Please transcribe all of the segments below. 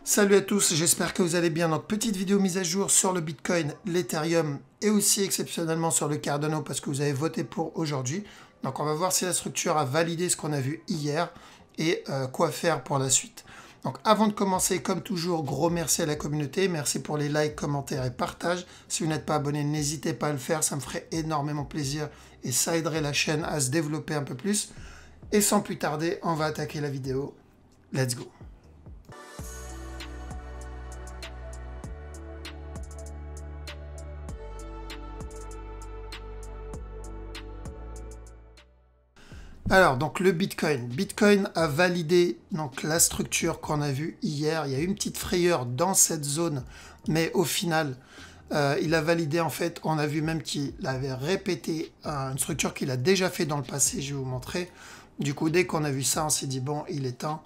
Salut à tous, j'espère que vous allez bien. Donc petite vidéo mise à jour sur le Bitcoin, l'Ethereum et aussi exceptionnellement sur le Cardano parce que vous avez voté pour aujourd'hui. Donc on va voir si la structure a validé ce qu'on a vu hier et quoi faire pour la suite. Donc avant de commencer, comme toujours, gros merci à la communauté. Merci pour les likes, commentaires et partages. Si vous n'êtes pas abonné, n'hésitez pas à le faire, ça me ferait énormément plaisir et ça aiderait la chaîne à se développer un peu plus. Et sans plus tarder, on va attaquer la vidéo. Let's go! Alors, donc le Bitcoin. Bitcoin a validé donc, la structure qu'on a vue hier. Il y a eu une petite frayeur dans cette zone, mais au final, il a validé en fait. On a vu même qu'il avait répété une structure qu'il a déjà fait dans le passé. Je vais vous montrer. Du coup, dès qu'on a vu ça, on s'est dit, bon, il est temps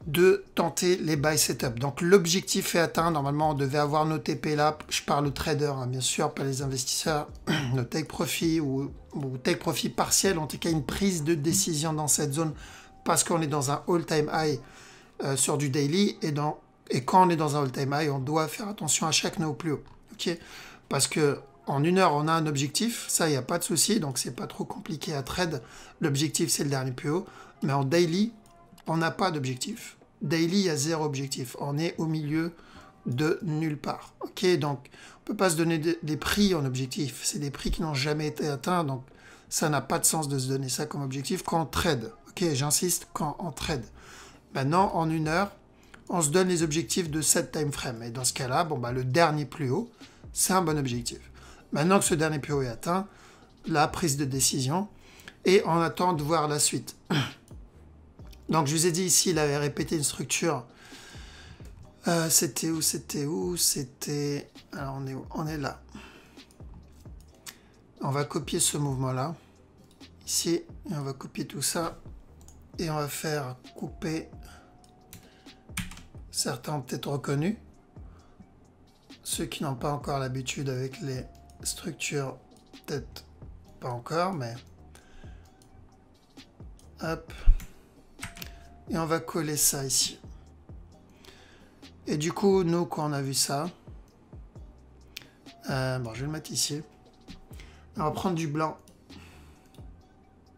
de tenter les buy setup. Donc l'objectif est atteint. Normalement, on devait avoir nos TP là. Je parle aux traders, hein, bien sûr, pas les investisseurs. Nos take profit ou take profit partiel, en tout cas une prise de décision dans cette zone parce qu'on est dans un all-time high sur du daily et quand on est dans un all-time high, on doit faire attention à chaque nœud au plus haut. Ok, parce que en une heure, on a un objectif, ça, il n'y a pas de souci, donc c'est pas trop compliqué à trade. L'objectif, c'est le dernier plus haut, mais en daily, on n'a pas d'objectif. Daily, il y a zéro objectif. On est au milieu de nulle part. Ok, donc on ne peut pas se donner des prix en objectif. C'est des prix qui n'ont jamais été atteints, donc ça n'a pas de sens de se donner ça comme objectif quand on trade. Ok, j'insiste, quand on trade. Maintenant, en une heure, on se donne les objectifs de cette time frame. Et dans ce cas-là, bon, bah, le dernier plus haut, c'est un bon objectif. Maintenant que ce dernier plus haut est atteint, la prise de décision, et on attend de voir la suite. Donc je vous ai dit ici, il avait répété une structure. C'était où? Alors on est où? On est là. On va copier ce mouvement-là. Ici. Et on va copier tout ça. Et on va faire couper. Certains ont peut-être reconnu. Ceux qui n'ont pas encore l'habitude avec les structures, peut-être pas encore, mais... Hop. Et on va coller ça ici. Et du coup, nous, quand on a vu ça, bon, je vais le mettre ici. On va prendre du blanc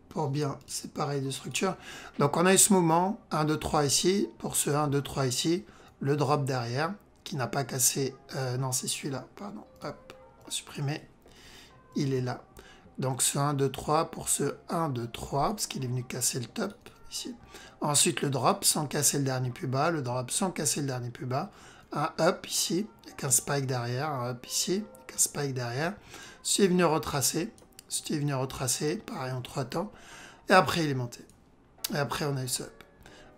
pour bien séparer les deux structures. Donc, on a eu ce mouvement, 1, 2, 3 ici. Pour ce 1, 2, 3 ici, le drop derrière, qui n'a pas cassé... non, c'est celui-là, pardon. Hop, on va supprimer. Il est là. Donc, ce 1, 2, 3 pour ce 1, 2, 3, parce qu'il est venu casser le top. Ici. Ensuite, le drop sans casser le dernier plus bas, le drop sans casser le dernier plus bas, un up ici, avec un spike derrière, un up ici, avec un spike derrière. Celui est venu retracer, pareil en 3 temps, et après il est monté. Et après on a eu ce up.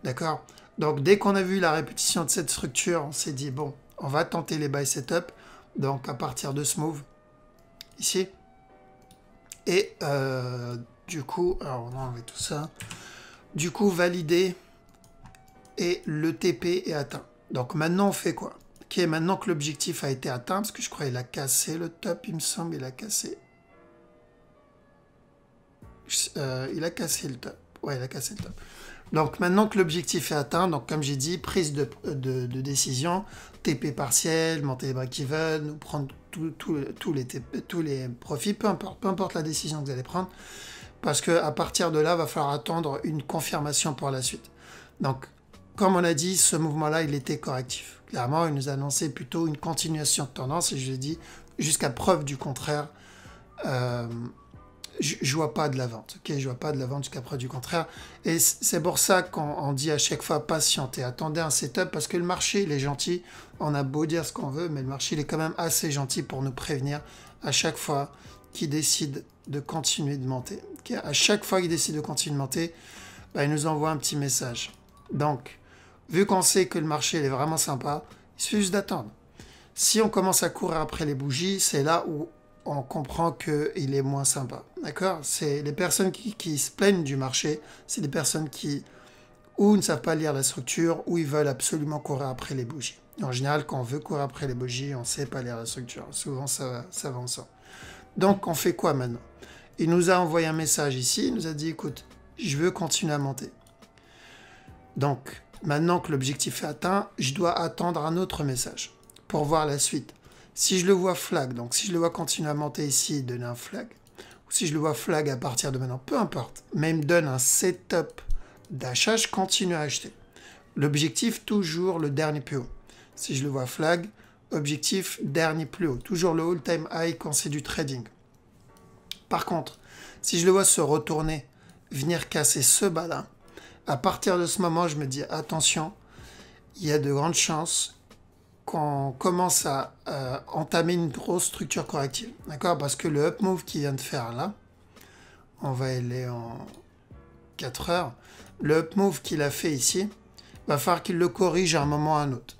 D'accord? Donc dès qu'on a vu la répétition de cette structure, on s'est dit, bon, on va tenter les buy setup, donc à partir de ce move, ici. Et du coup, alors on a enlevé tout ça. Du coup, validé et le TP est atteint. Donc maintenant, on fait quoi? Ok, maintenant que l'objectif a été atteint, parce que je crois qu'il a cassé le top, il me semble, il a cassé. Il a cassé le top. Ouais, il a cassé le top. Donc maintenant que l'objectif est atteint, donc comme j'ai dit, prise de décision, TP partiel, monter les break-even, ou prendre tous les profits, peu importe la décision que vous allez prendre. Parce qu'à partir de là, il va falloir attendre une confirmation pour la suite. Donc, comme on a dit, ce mouvement-là, il était correctif. Clairement, il nous a annoncé plutôt une continuation de tendance. Et je l'ai dit, jusqu'à preuve du contraire, je ne vois pas de la vente. Okay, je ne vois pas de la vente jusqu'à preuve du contraire. Et c'est pour ça qu'on dit à chaque fois patientez, attendez un setup, parce que le marché, il est gentil. On a beau dire ce qu'on veut, mais le marché, il est quand même assez gentil pour nous prévenir à chaque fois qu'il décide de continuer de monter. Okay, à chaque fois qu'il décide de continuer de monter, bah, il nous envoie un petit message. Donc, vu qu'on sait que le marché il est vraiment sympa, il suffit juste d'attendre. Si on commence à courir après les bougies, c'est là où on comprend qu'il est moins sympa. D'accord? C'est les personnes qui se plaignent du marché, c'est des personnes qui ou ne savent pas lire la structure, ou ils veulent absolument courir après les bougies. En général, quand on veut courir après les bougies, on ne sait pas lire la structure. Souvent, ça va ensemble. Donc, on fait quoi maintenant? Il nous a envoyé un message ici, il nous a dit, écoute, je veux continuer à monter. Donc, Maintenant que l'objectif est atteint, je dois attendre un autre message pour voir la suite. Si je le vois flag, donc si je le vois continuer à monter ici, donner un flag, ou si je le vois flag à partir de maintenant, peu importe, mais il me donne un setup d'achat, je continue à acheter. L'objectif, toujours le dernier plus haut. Si je le vois flag, objectif, dernier plus haut. Toujours le all-time high quand c'est du trading. Par contre, si je le vois se retourner, venir casser ce bas-là, à partir de ce moment, je me dis attention, il y a de grandes chances qu'on commence à entamer une grosse structure corrective. D'accord? Parce que le up move qu'il vient de faire là, on va aller en 4 heures, le up move qu'il a fait ici, va falloir qu'il le corrige à un moment ou à un autre.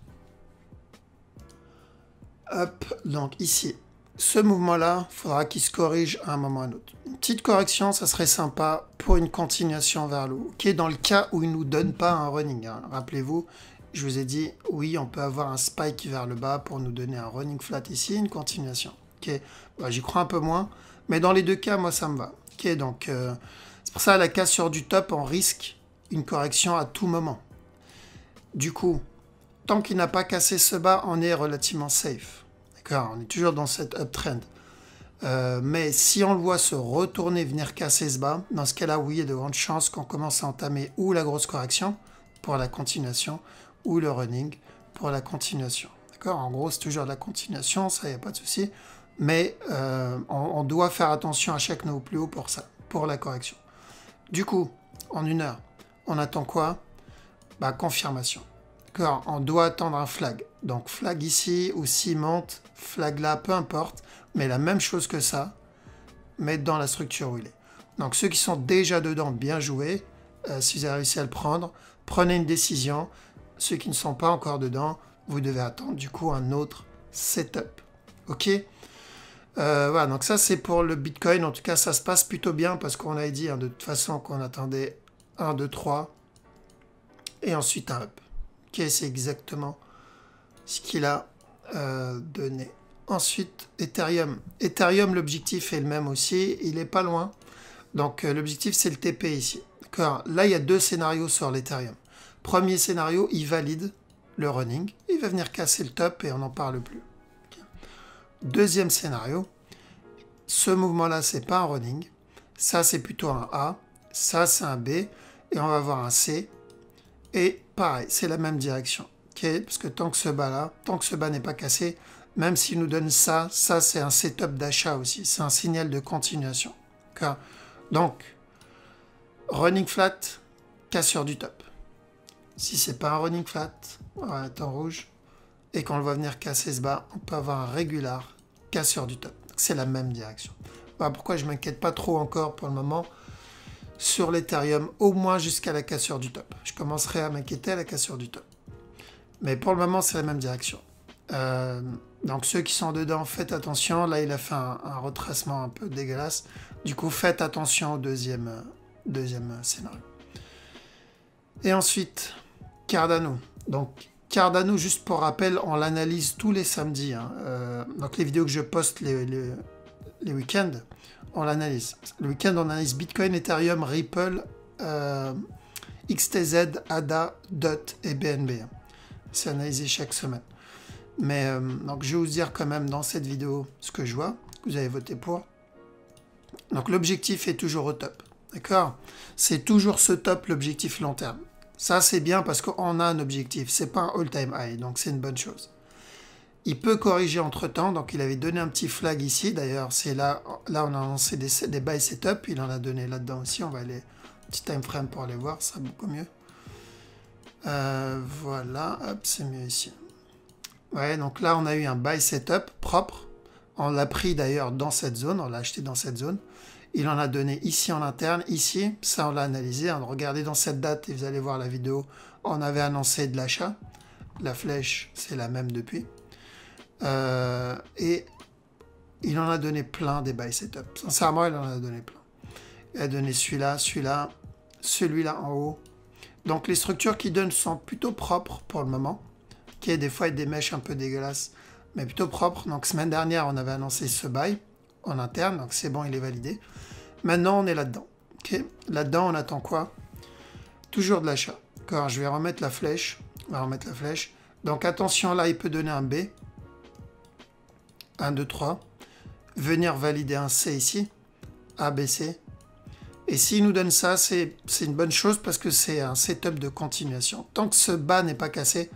Hop, donc ici, ce mouvement-là, il faudra qu'il se corrige à un moment ou à un autre. Une petite correction, ça serait sympa pour une continuation vers le haut. Ok, dans le cas où il ne nous donne pas un running. Hein. Rappelez-vous, je vous ai dit, oui, on peut avoir un spike vers le bas pour nous donner un running flat ici, une continuation. Ok, bah, j'y crois un peu moins, mais dans les deux cas, moi, ça me va. Ok, donc c'est pour ça, à la cassure du top, on risque une correction à tout moment. Du coup, tant qu'il n'a pas cassé ce bas, on est relativement safe. D'accord, on est toujours dans cette uptrend. Mais si on le voit se retourner, venir casser ce bas, dans ce cas-là, oui, il y a de grandes chances qu'on commence à entamer ou la grosse correction pour la continuation, ou le running pour la continuation. D'accord? En gros, c'est toujours de la continuation, ça, il n'y a pas de souci. Mais on doit faire attention à chaque nouveau plus haut pour ça, pour la correction. Du coup, en 1 heure, on attend quoi? Bah, confirmation. D'accord? On doit attendre un flag. Donc, flag ici, ou s'il monte, flag là, peu importe. Mais la même chose que ça, mais dans la structure où il est. Donc, ceux qui sont déjà dedans, bien joué. Si vous avez réussi à le prendre, prenez une décision. Ceux qui ne sont pas encore dedans, vous devez attendre du coup un autre setup. Ok? Voilà, donc ça c'est pour le Bitcoin. En tout cas, ça se passe plutôt bien parce qu'on avait dit hein, de toute façon qu'on attendait 1, 2, 3 et ensuite un up. Ok, c'est exactement ce qu'il a donné. Ensuite, Ethereum. Ethereum, l'objectif est le même aussi. Il n'est pas loin. Donc, l'objectif, c'est le TP ici. D'accord? Là, il y a 2 scénarios sur l'Ethereum. Premier scénario, il valide le running. Il va venir casser le top et on n'en parle plus. Okay. Deuxième scénario, ce mouvement-là, c'est pas un running. Ça, c'est plutôt un A. Ça, c'est un B. Et on va avoir un C. Et pareil, c'est la même direction. Okay? Parce que tant que ce bas-là, tant que ce bas n'est pas cassé, même s'il nous donne ça, ça, c'est un setup d'achat aussi. C'est un signal de continuation. Okay? Donc, running flat, cassure du top. Si c'est pas un running flat, on va être en rouge, et qu'on le voit venir casser ce bas, on peut avoir un régular, cassure du top. C'est la même direction. Voilà pourquoi je ne m'inquiète pas trop encore pour le moment sur l'Ethereum, au moins jusqu'à la cassure du top. Je commencerai à m'inquiéter à la cassure du top. Mais pour le moment, c'est la même direction. Donc ceux qui sont dedans, faites attention. Là, il a fait un retracement un peu dégueulasse. Du coup, faites attention au deuxième scénario. Et ensuite, Cardano. Donc, Cardano, juste pour rappel, on l'analyse tous les samedis. Hein. Donc, les vidéos que je poste les week-ends, on l'analyse. Le week-end, on analyse Bitcoin, Ethereum, Ripple, XTZ, ADA, DOT et BNB. C'est analysé chaque semaine. Mais donc, je vais vous dire quand même dans cette vidéo ce que je vois, que vous avez voté pour. Donc, l'objectif est toujours au top. D'accord? C'est toujours ce top, l'objectif long terme. Ça, c'est bien parce qu'on a un objectif. C'est pas un all-time high, donc c'est une bonne chose. Il peut corriger entre-temps, donc il avait donné un petit flag ici. D'ailleurs, c'est là on a lancé des buy setup. Il en a donné là-dedans aussi. On va aller, petit time frame pour aller voir, ça beaucoup mieux. Voilà, hop, c'est mieux ici. Ouais, donc là, on a eu un buy setup propre. On l'a pris d'ailleurs dans cette zone, on l'a acheté dans cette zone. Il en a donné ici en interne, ici, ça on l'a analysé. Regardez dans cette date et vous allez voir la vidéo, on avait annoncé de l'achat. La flèche, c'est la même depuis. Et il en a donné plein des buy setup. Sincèrement, il en a donné plein. Il a donné celui-là, celui-là, celui-là en haut. Donc les structures qu'il donne sont plutôt propres pour le moment. Okay, des fois, il y a des mèches un peu dégueulasses, mais plutôt propres. Donc semaine dernière, on avait annoncé ce buy en interne, donc c'est bon, il est validé. Maintenant, on est là-dedans. Okay, là-dedans, on attend quoi? Toujours de l'achat. D'accord, je vais remettre la flèche. On va remettre la flèche. Donc attention, là, il peut donner un B. 1, 2, 3. Venir valider un C ici. A, B, C. Et s'il nous donne ça, c'est une bonne chose parce que c'est un setup de continuation. Tant que ce bas n'est pas cassé,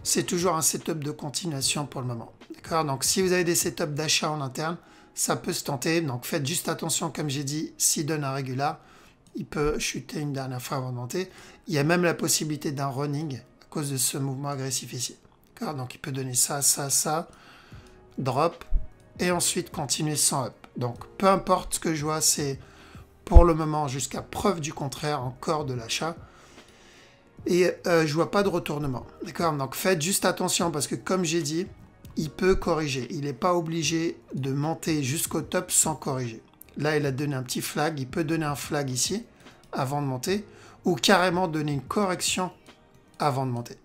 c'est toujours un setup de continuation pour le moment. D'accord? Donc si vous avez des setups d'achat en interne, ça peut se tenter. Donc faites juste attention, comme j'ai dit, s'il donne un régular, il peut chuter une dernière fois avant de monter. Il y a même la possibilité d'un running à cause de ce mouvement agressif ici. D'accord? Donc il peut donner ça, ça, ça, drop, et ensuite continuer sans up. Donc peu importe ce que je vois, c'est pour le moment, jusqu'à preuve du contraire, encore de l'achat. Et je vois pas de retournement. D'accord? Donc faites juste attention parce que comme j'ai dit, il peut corriger. Il n'est pas obligé de monter jusqu'au top sans corriger. Là, il a donné un petit flag. Il peut donner un flag ici avant de monter ou carrément donner une correction avant de monter.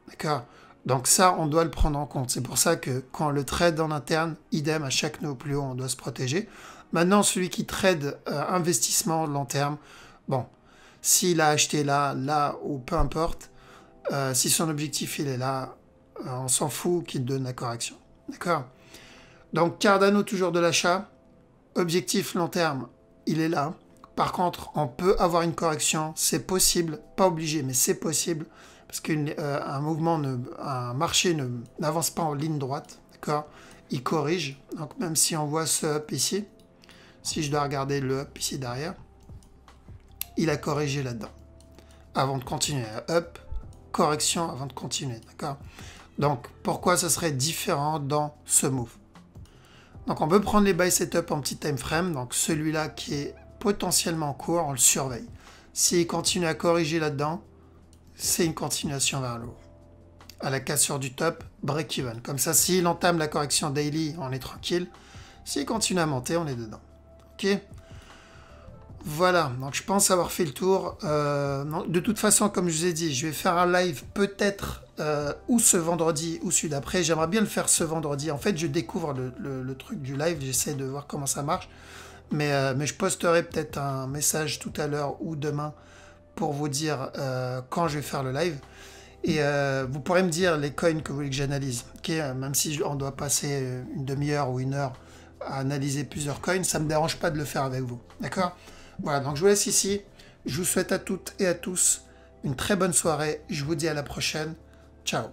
D'accord? Donc ça, on doit le prendre en compte. C'est pour ça que quand le trade en interne, idem, à chaque nœud plus haut, on doit se protéger. Maintenant, celui qui trade investissement long terme, bon, s'il a acheté là, là, ou peu importe, si son objectif, il est là, on s'en fout qu'il donne la correction. D'accord? Donc, Cardano, toujours de l'achat. Objectif long terme, il est là. Par contre, on peut avoir une correction. C'est possible, pas obligé, mais c'est possible. Parce qu'un mouvement, un marché n'avance pas en ligne droite. D'accord? Il corrige. Donc, même si on voit ce up ici, si je dois regarder le up ici derrière, il a corrigé là-dedans. Avant de continuer. Up, correction avant de continuer. D'accord? Donc, pourquoi ça serait différent dans ce move? Donc, on peut prendre les buy setup en petit time frame. Donc, celui-là qui est potentiellement court, on le surveille. S'il continue à corriger là-dedans, c'est une continuation vers le haut. À la cassure du top, break-even. Comme ça, s'il entame la correction daily, on est tranquille. S'il continue à monter, on est dedans. Ok? Voilà, donc je pense avoir fait le tour. De toute façon, comme je vous ai dit, je vais faire un live peut-être ou ce vendredi ou celui d'après. J'aimerais bien le faire ce vendredi. En fait, je découvre le truc du live. J'essaie de voir comment ça marche. Mais je posterai peut-être un message tout à l'heure ou demain pour vous dire quand je vais faire le live. Et vous pourrez me dire les coins que vous voulez que j'analyse. Okay, même si on doit passer une demi-heure ou une heure à analyser plusieurs coins, ça ne me dérange pas de le faire avec vous. D'accord? Voilà, donc je vous laisse ici. Je vous souhaite à toutes et à tous une très bonne soirée. Je vous dis à la prochaine. Ciao.